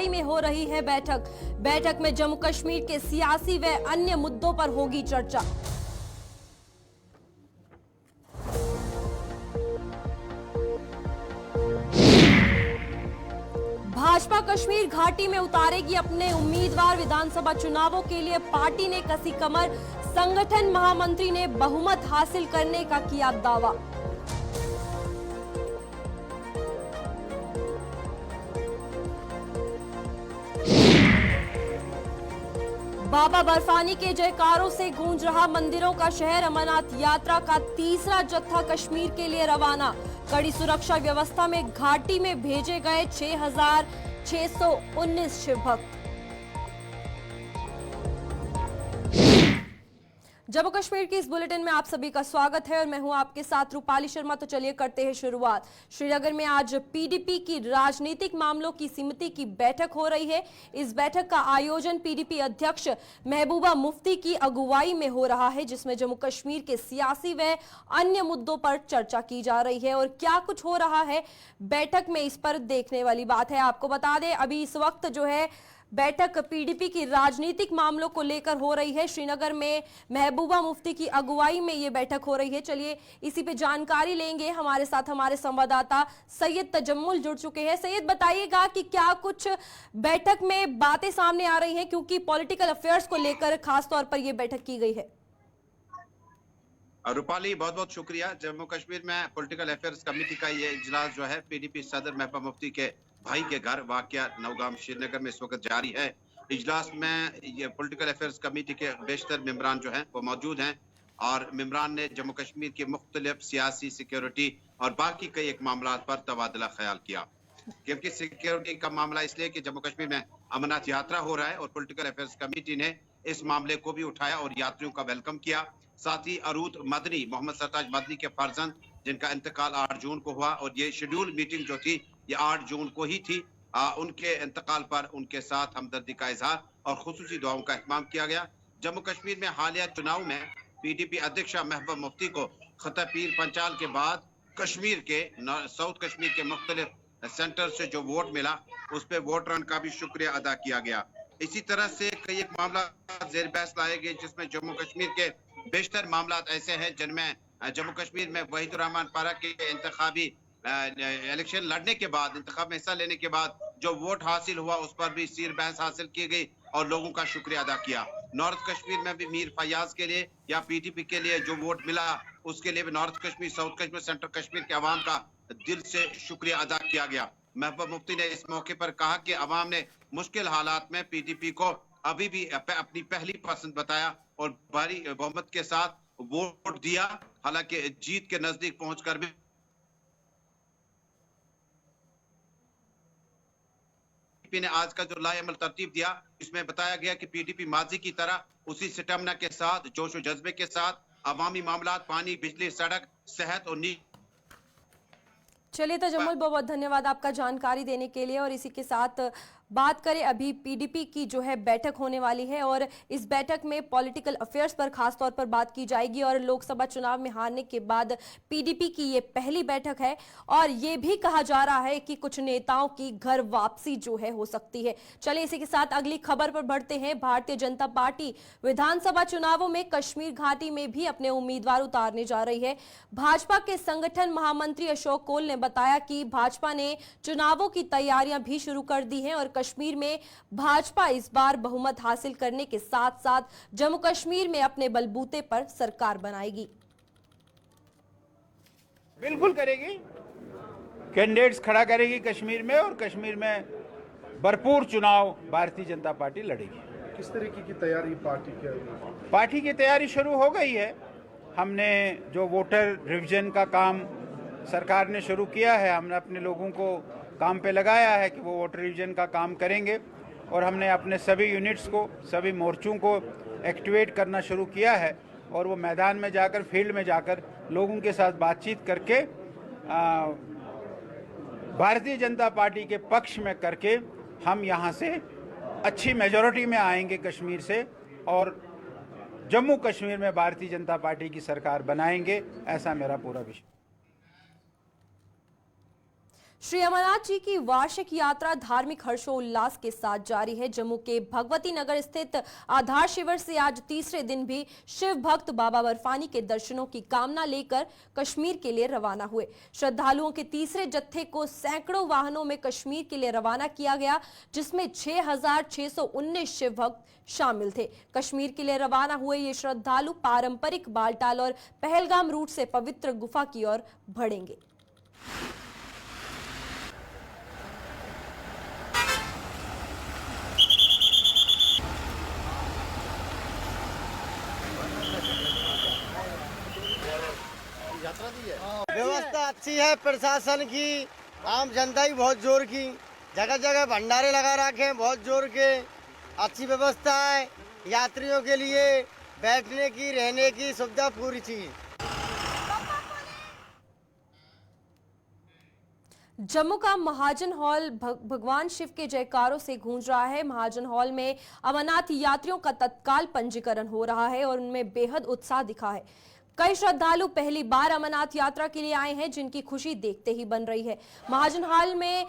अगुवाई में हो रही है बैठक में जम्मू कश्मीर के सियासी व अन्य मुद्दों पर होगी चर्चा। भाजपा कश्मीर घाटी में उतारेगी अपने उम्मीदवार, विधानसभा चुनावों के लिए पार्टी ने कसी कमर, संगठन महामंत्री ने बहुमत हासिल करने का किया दावा। बाबा बर्फानी के जयकारों से गूंज रहा मंदिरों का शहर, अमरनाथ यात्रा का तीसरा जत्था कश्मीर के लिए रवाना। कड़ी सुरक्षा व्यवस्था में घाटी में भेजे गए 6,619 शिव भक्त। जम्मू कश्मीर की इस बुलेटिन में आप सभी का स्वागत है और मैं हूं आपके साथ रूपाली शर्मा। तो चलिए करते हैं शुरुआत। श्रीनगर में आज पीडीपी की राजनीतिक मामलों की समिति की बैठक हो रही है। इस बैठक का आयोजन पीडीपी अध्यक्ष महबूबा मुफ्ती की अगुवाई में हो रहा है, जिसमें जम्मू कश्मीर के सियासी व अन्य मुद्दों पर चर्चा की जा रही है। और क्या कुछ हो रहा है बैठक में, इस पर देखने वाली बात है। आपको बता दें, अभी इस वक्त जो है बैठक पीडीपी की राजनीतिक मामलों को लेकर हो रही है। श्रीनगर में महबूबा मुफ्ती की अगुवाई में ये बैठक हो रही है। चलिए इसी पे जानकारी लेंगे। हमारे साथ हमारे संवाददाता सैयद तजम्मुल जुड़ चुके हैं। सैयद, बताइएगा कि क्या कुछ बैठक में बातें सामने आ रही हैं, क्योंकि पॉलिटिकल अफेयर्स को लेकर खास तौर पर यह बैठक की गई है। रूपाली, बहुत बहुत शुक्रिया। जम्मू कश्मीर में पॉलिटिकल अफेयर्स कमेटी का ये इजलास जो है पीडीपी सदर महबूबा मुफ्ती के भाई के घर वाकया नौगाम श्रीनगर में इस वक्त जारी है। इजलास में ये पॉलिटिकल अफेयर्स कमेटी के बेशतर मेंबरान जो हैं वो मौजूद हैं और मेंबरान ने जम्मू कश्मीर के मुख्तलिफ सियासी, सिक्योरिटी और बाकी कई एक मामला पर तबादला ख्याल किया। क्योंकि सिक्योरिटी का मामला इसलिए कि जम्मू कश्मीर में अमरनाथ यात्रा हो रहा है और पॉलिटिकल अफेयर्स कमेटी ने इस मामले को भी उठाया और यात्रियों का वेलकम किया। साथ ही अरूद मदनी, मोहम्मद सरताज मदनी के फर्जंद, जिनका इंतकाल 8 जून को हुआ और ये शेड्यूल मीटिंग जो थी ये 8 जून को ही थी, उनके इंतकाल पर उनके साथ हमदर्दी का इजहार और खुसूसी दुआओं का एहतमाम किया गया। जम्मू कश्मीर में हालिया चुनाव में पीडीपी अध्यक्ष महबूबा मुफ्ती को खता पीर पंचाल के बाद कश्मीर के साउथ कश्मीर के मुख्तलिफ सेंटर से जो वोट मिला उस पर वोटरन का भी शुक्रिया अदा किया गया। इसी तरह से कई एक मामला जेर बहस लाए गए, जिसमें जम्मू कश्मीर के बेशतर मामला ऐसे हैं जिनमें जम्मू कश्मीर में वहीदुर रहमान पारा के इंतखाबी इलेक्शन लड़ने के बाद, इंतखाब में हिस्सा लेने के बाद जो वोट हासिल हुआ उस पर भी सीर बहस हासिल की गई और लोगों का शुक्रिया अदा किया। नॉर्थ कश्मीर में भी मीर फयाज के लिए या पीडीपी के लिए जो वोट मिला उसके लिए भी north Kashmir, south Kashmir, central Kashmir के अवाम का दिल से शुक्रिया अदा किया गया। महबूबा मुफ्ती ने इस मौके पर कहा कि अवाम ने मुश्किल हालात में पीडीपी को अभी भी अपनी पहली पसंद बताया और भारी बहुमत के साथ वोट दिया। हालांकि जीत के नजदीक पहुंचकर भी पीडीपी ने आज का जो लाएमल तरतीब दिया, इसमें बताया गया कि पीडीपी माजी की तरह उसी स्टेमिना के साथ, जोश और जज्बे के साथ अवामी मामला, पानी, बिजली, सड़क, सेहत और चलिए तजम्मुल, बहुत बहुत धन्यवाद आपका जानकारी देने के लिए। और इसी के साथ बात करें, अभी पीडीपी की जो है बैठक होने वाली है और इस बैठक में पॉलिटिकल अफेयर्स पर खास तौर पर बात की जाएगी। और लोकसभा चुनाव में हारने के बाद पीडीपी की ये पहली बैठक है और ये भी कहा जा रहा है कि कुछ नेताओं की घर वापसी जो है हो सकती है। चलिए इसी के साथ अगली खबर पर बढ़ते हैं। भारतीय जनता पार्टी विधानसभा चुनावों में कश्मीर घाटी में भी अपने उम्मीदवार उतारने जा रही है। भाजपा के संगठन महामंत्री अशोक कोल ने बताया कि भाजपा ने चुनावों की तैयारियां भी शुरू कर दी हैं और कश्मीर में भाजपा इस बार बहुमत हासिल करने के साथ साथ जम्मू कश्मीर में अपने बलबूते पर सरकार बनाएगी। बिल्कुल करेगी, कैंडिडेट्स खड़ा करेगी कश्मीर में और कश्मीर में भरपूर चुनाव भारतीय जनता पार्टी लड़ेगी। किस तरीके की तैयारी पार्टी की तैयारी शुरू हो गई है। हमने जो वोटर रिवीजन का काम सरकार ने शुरू किया है, हमने अपने लोगों को काम पे लगाया है कि वो वोटर रिवीजन का काम करेंगे और हमने अपने सभी यूनिट्स को, सभी मोर्चों को एक्टिवेट करना शुरू किया है और वो मैदान में जाकर, फील्ड में जाकर लोगों के साथ बातचीत करके भारतीय जनता पार्टी के पक्ष में करके हम यहाँ से अच्छी मेजॉरिटी में आएंगे कश्मीर से और जम्मू कश्मीर में भारतीय जनता पार्टी की सरकार बनाएंगे, ऐसा मेरा पूरा विश्वास। श्री अमरनाथ जी की वार्षिक यात्रा धार्मिक हर्षोल्लास के साथ जारी है। जम्मू के भगवती नगर स्थित आधार शिविर से आज तीसरे दिन भी शिव भक्त बाबा बर्फानी के दर्शनों की कामना लेकर कश्मीर के लिए रवाना हुए। श्रद्धालुओं के तीसरे जत्थे को सैकड़ों वाहनों में कश्मीर के लिए रवाना किया गया, जिसमें 6,619 शिव भक्त शामिल थे। कश्मीर के लिए रवाना हुए ये श्रद्धालु पारंपरिक बालटाल और पहलगाम रूट से पवित्र गुफा की ओर बढ़ेंगे। व्यवस्था अच्छी है, प्रशासन की, आम जनता की बहुत जोर की, जगह जगह भंडारे लगा रखे हैं, बहुत जोर के, अच्छी व्यवस्था है। यात्रियों के लिए बैठने की, रहने की सुविधा पूरी चीज। जम्मू का महाजन हॉल भगवान शिव के जयकारों से गूंज रहा है। महाजन हॉल में अमरनाथ यात्रियों का तत्काल पंजीकरण हो रहा है और उनमें बेहद उत्साह दिखा है। कई श्रद्धालु पहली बार अमरनाथ यात्रा के लिए आए हैं, जिनकी खुशी देखते ही बन रही है। महाजन हॉल में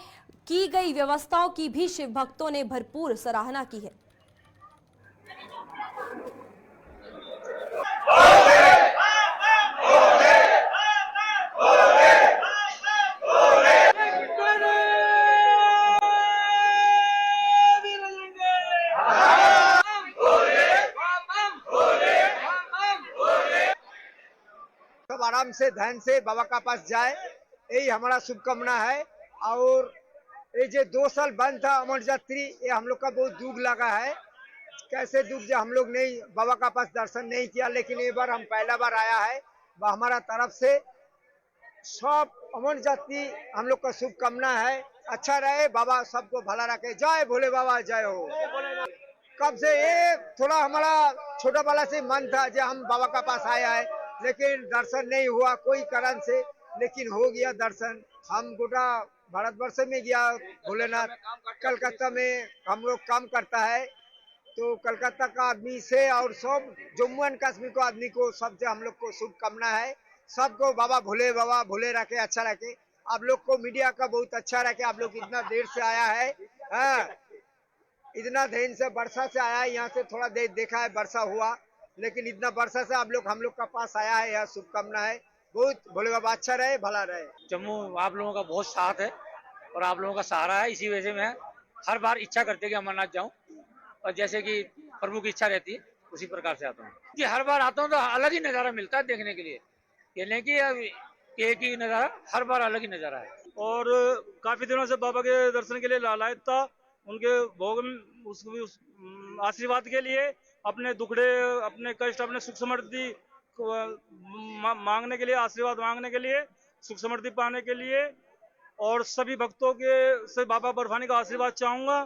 की गई व्यवस्थाओं की भी शिव भक्तों ने भरपूर सराहना की है। सब आराम से ध्यान से बाबा का पास जाए, यही हमारा शुभकामना है। और ये जो 2 साल बंद था अमर यात्री, ये हम लोग का बहुत दुख लगा है। कैसे दुख, जो हम लोग नहीं बाबा का पास दर्शन नहीं किया, लेकिन ये बार हम पहला बार आया है। हमारा तरफ से सब अमर यात्री हम लोग का शुभकामना है। अच्छा रहे, बाबा सबको भला रखे। जय भोले बाबा, जय हो। कब से ये थोड़ा हमारा छोटा वाला से मन था जो हम बाबा का पास आया है, लेकिन दर्शन नहीं हुआ कोई कारण से, लेकिन हो गया दर्शन। हम गोटा भारतवर्ष में गया भोलेनाथ, कलकत्ता में हम लोग काम करता है, तो कलकत्ता का आदमी से और सब जम्मू एंड कश्मीर को आदमी को सबसे हम लोग को शुभकामना है। सबको बाबा भोले रखे, अच्छा रखे। आप लोग को मीडिया का बहुत अच्छा रखे। आप लोग इतना देर से आया है, हाँ, इतना देर से वर्षा से आया है, यहाँ से थोड़ा देर देखा है वर्षा हुआ, लेकिन इतना वर्षा से आप लोग हम लोग का पास आया है, यह शुभकामना है। बहुत भोले बाबा अच्छा रहे, भला रहे। जम्मू आप लोगों का बहुत साथ है और आप लोगों का सहारा है। इसी वजह से मैं हर बार इच्छा करते कि अमरनाथ जाऊं, और जैसे कि प्रभु की इच्छा रहती है उसी प्रकार से आता हूँ। कि हर बार आता हूँ तो अलग ही नज़ारा मिलता है देखने के लिए। ये नहीं कि एक ही नज़ारा, हर बार अलग ही नज़ारा है। और काफी दिनों से बाबा के दर्शन के लिए लालायत था। उनके भोग उस आशीर्वाद के लिए, अपने दुखड़े, अपने कष्ट, अपने सुख समृद्धि मांगने के लिए, आशीर्वाद मांगने के लिए, सुख समृद्धि पाने के लिए, और सभी भक्तों के से बाबा बर्फानी का आशीर्वाद चाहूंगा।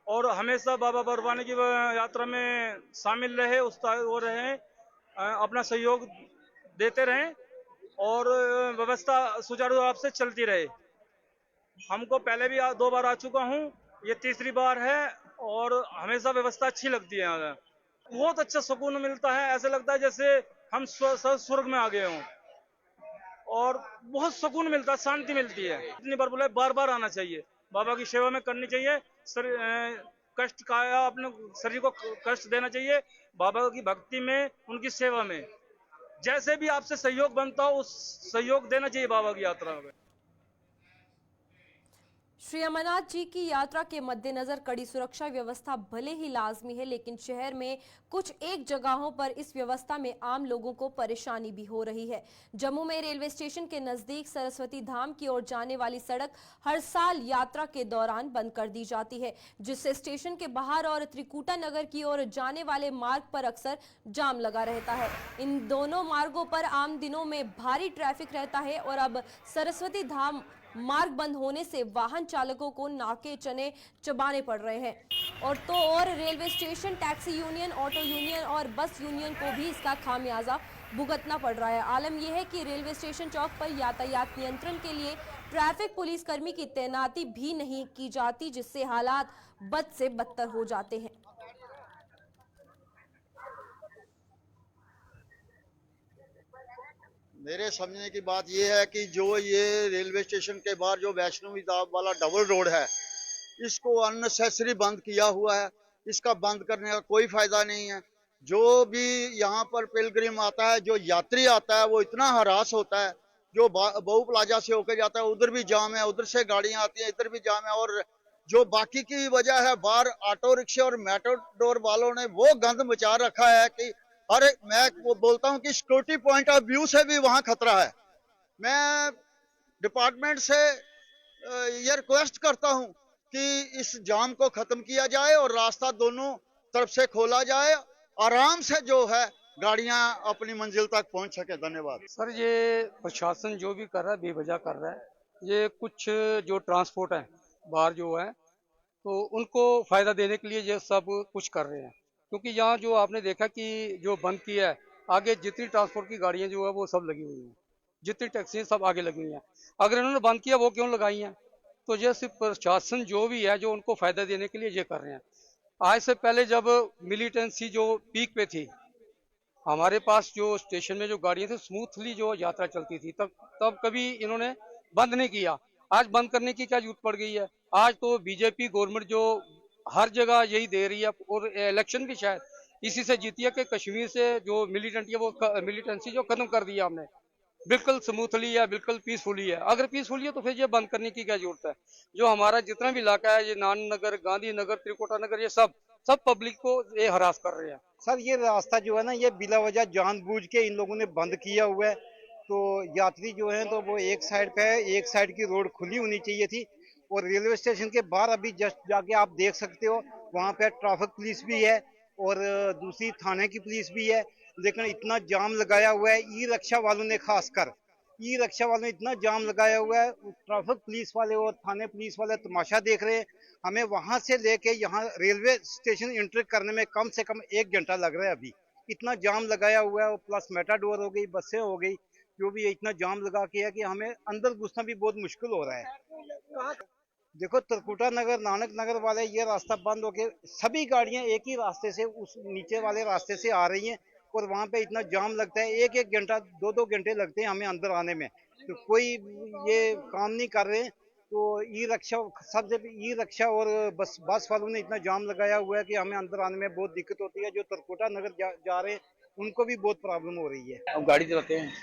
और हमेशा बाबा बर्फानी की यात्रा में शामिल रहे, वो रहे, अपना सहयोग देते रहें और व्यवस्था सुचारू रूप से चलती रहे। हमको पहले भी 2 बार आ चुका हूँ, ये तीसरी बार है, और हमेशा व्यवस्था अच्छी लगती है। यहाँ बहुत अच्छा सुकून मिलता है, ऐसा लगता है जैसे हम स्वर्ग में आ गए हों, और बहुत सुकून मिलता है, शांति मिलती है। इतनी बार बोला, बार बार आना चाहिए, बाबा की सेवा में करनी चाहिए। कष्ट का अपने शरीर को कष्ट देना चाहिए, बाबा की भक्ति में, उनकी सेवा में जैसे भी आपसे सहयोग बनता हो उस सहयोग देना चाहिए बाबा की यात्रा में। श्री अमरनाथ जी की यात्रा के मद्देनजर कड़ी सुरक्षा व्यवस्था भले ही लाजमी है, लेकिन शहर में कुछ एक जगहों पर इस व्यवस्था में आम लोगों को परेशानी भी हो रही है। जम्मू में रेलवे स्टेशन के नजदीक सरस्वती धाम की ओर जाने वाली सड़क हर साल यात्रा के दौरान बंद कर दी जाती है, जिससे स्टेशन के बाहर और त्रिकुटा नगर की ओर जाने वाले मार्ग पर अक्सर जाम लगा रहता है। इन दोनों मार्गों पर आम दिनों में भारी ट्रैफिक रहता है और अब सरस्वती धाम मार्ग बंद होने से वाहन चालकों को नाके चने चबाने पड़ रहे हैं। और railway station, taxi union, auto union और बस यूनियन को भी इसका खामियाजा भुगतना पड़ रहा है। आलम यह है कि रेलवे स्टेशन चौक पर यातायात नियंत्रण के लिए ट्रैफिक पुलिस कर्मी की तैनाती भी नहीं की जाती, जिससे हालात बद से बदतर हो जाते हैं। मेरे समझने की बात यह है कि जो ये रेलवे स्टेशन के बाहर जो वैष्णवी धाम वाला डबल रोड है, इसको अननेसेसरी बंद किया हुआ है। इसका बंद करने का कोई फायदा नहीं है। जो भी यहाँ पर पिलग्रिम आता है, जो यात्री आता है, वो इतना हरास होता है। जो बहु प्लाजा से होकर जाता है, उधर भी जाम है, उधर से गाड़ियां आती हैं, इधर भी जाम है। और जो बाकी की वजह है, बाहर ऑटो रिक्शे और मेट्रोडोर वालों ने वो गंद मचा रखा है कि मैं वो बोलता हूँ कि सिक्योरिटी पॉइंट ऑफ व्यू से भी वहां खतरा है। मैं डिपार्टमेंट से ये रिक्वेस्ट करता हूँ कि इस जाम को खत्म किया जाए और रास्ता दोनों तरफ से खोला जाए, आराम से जो है गाड़ियां अपनी मंजिल तक पहुंच सके। धन्यवाद। सर, ये प्रशासन जो भी कर रहा है बेवजह कर रहा है। ये कुछ जो ट्रांसपोर्ट है बाहर जो है, तो उनको फायदा देने के लिए ये सब कुछ कर रहे हैं। क्योंकि यहाँ जो आपने देखा कि जो बंद किया है, आगे जितनी ट्रांसपोर्ट की गाड़ियां जो है वो सब लगी हुई हैं, जितनी टैक्सी सब आगे लगी हुई हैं। अगर इन्होंने बंद किया, वो क्यों लगाई हैं? तो ये सिर्फ प्रशासन जो भी है, जो उनको फायदा देने के लिए ये कर रहे हैं। आज से पहले जब मिलिटेंसी जो पीक पे थी, हमारे पास जो स्टेशन में जो गाड़ियां थी, स्मूथली जो यात्रा चलती थी, तब कभी इन्होंने बंद नहीं किया। आज बंद करने की क्या जरूरत पड़ गई है? आज तो बीजेपी गवर्नमेंट जो हर जगह यही दे रही है, और इलेक्शन भी शायद इसी से जीती है कि कश्मीर से जो मिलिटेंट है, वो मिलिटेंसी जो खत्म कर दिया हमने, बिल्कुल स्मूथली है, बिल्कुल पीसफुली है। अगर पीसफुली है तो फिर ये बंद करने की क्या जरूरत है? जो हमारा जितना भी इलाका है, ये नान नगर, गांधी नगर, त्रिकोटा नगर, ये सब पब्लिक को ये हरास कर रहे हैं। सर, ये रास्ता जो है ना, ये बिला वजह जानबूझ के इन लोगों ने बंद किया हुआ है। तो यात्री जो है तो वो एक साइड पे है, एक साइड की रोड खुली होनी चाहिए थी। और रेलवे स्टेशन के बाहर अभी जस्ट जाके आप देख सकते हो, वहाँ पे ट्रैफिक पुलिस भी है और दूसरी थाने की पुलिस भी है। लेकिन इतना जाम लगाया हुआ है, ई रिक्शा वालों ने, खासकर ई रिक्शा वालों ने इतना जाम लगाया हुआ है। ट्रैफिक पुलिस वाले और थाने पुलिस वाले तमाशा देख रहे हैं। हमें वहां से लेके यहाँ रेलवे स्टेशन एंटर करने में कम से कम 1 घंटा लग रहा है। अभी इतना जाम लगाया हुआ है, और प्लस मेटाडोर हो गई, बसें हो गई, जो भी इतना जाम लगा के है कि हमें अंदर घुसना भी बहुत मुश्किल हो रहा है। देखो, त्रिकुटा नगर, नानक नगर वाले ये रास्ता बंद होके सभी गाड़ियां एक ही रास्ते से उस नीचे वाले रास्ते से आ रही हैं, और वहाँ पे इतना जाम लगता है, 1-1 घंटा, 2-2 घंटे लगते हैं हमें अंदर आने में। तो कोई ये काम नहीं कर रहे। तो ई रिक्शा, सबसे ई रिक्शा और बस वालों ने इतना जाम लगाया हुआ है कि हमें अंदर आने में बहुत दिक्कत होती है। जो त्रिकुटा नगर जा रहे हैं, उनको भी बहुत प्रॉब्लम हो रही है। हम गाड़ी चलाते हैं,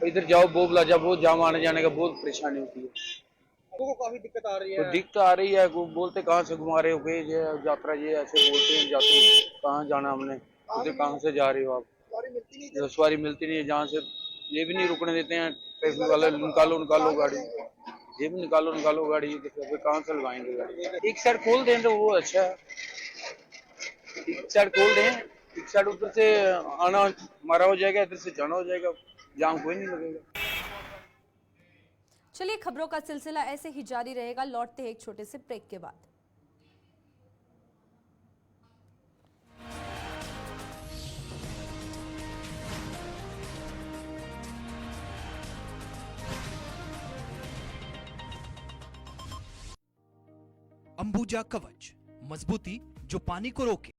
इधर जाओ बोबलाजा, बहुत जाम, आने जाने का बहुत परेशानी होती है। को काफी दिक्कत आ रही तो दिक्कत आ रही है। बोलते कहाँ से घुमा रहे हो, गए ये यात्रा, ये ऐसे बोलते हैं जाते, कहाँ जाना हमने, उधर कहाँ से जा रहे हो आप? सवारी मिलती नहीं है। जहाँ से ये भी नहीं रुकने देते हैं ट्रैफिक वाले, निकालो गाड़ी, ये भी निकालो गाड़ी, तो कहाँ से लगाएंगे गाड़ी? एक साइड खोल दें तो वो अच्छा है, एक साइड खोल दें, एक साइड उधर से आना हमारा हो जाएगा, इधर से जाना हो जाएगा, जाम कोई नहीं लगेगा। चलिए, खबरों का सिलसिला ऐसे ही जारी रहेगा। लौटते हैं एक छोटे से ब्रेक के बाद। अंबुजा कवच, मजबूती जो पानी को रोके।